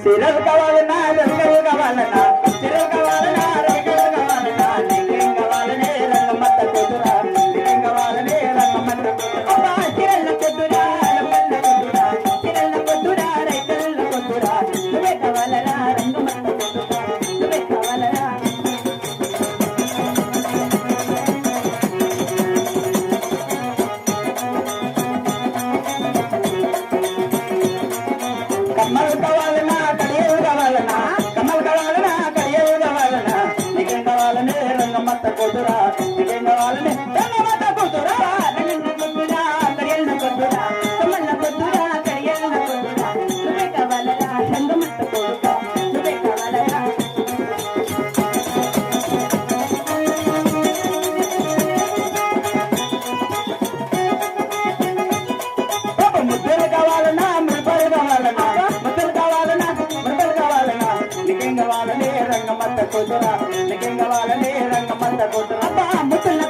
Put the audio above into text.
సిరలు కావాలన్నా రంగులు కావాలన్నా సిరలు కావాలన్నా రంగులు కావాలన్నా నీకేం కావాలనే రంగమ్మత్త కూతురా నీకేం కావాలనే రంగమ్మత్త కూతురా సిరల్ల కొద్దురా రంగమ్మ కొద్దురా సిరల్ల కొద్దురా రైతుల కొద్దురా నువ్వే కావాలరా రంగమ్మత్త కూతురా నువ్వే కావాలరా కమ్మలు కావాలన్నా కడియలు కావాలన్నా కమ్మలు కావాలన్నా కడియలు కావాలన్నా నీకేం కావాలనే రంగమ్మత్త కూతురా నీకేం కావాలనే రంగమ్మత్త కూతురా రంగన్న కొద్దురా కడియల కొద్దురా కమ్మల కొద్దురా కడియల కొద్దురా నువ్వే కావాలరా రంగమ్మత్త కూతురా నువ్వే కావాలరా ముద్దలు కావాలన్నా మిరపలు కావాలన్నా ముద్దలు కావాలన్నా మిరపలు కావాలన్నా నీకేం కావాలనే రంగమ్మత్త కూతురా నీకేం కావాలనే రంగమ్మత్త కూతురా ముద్దలు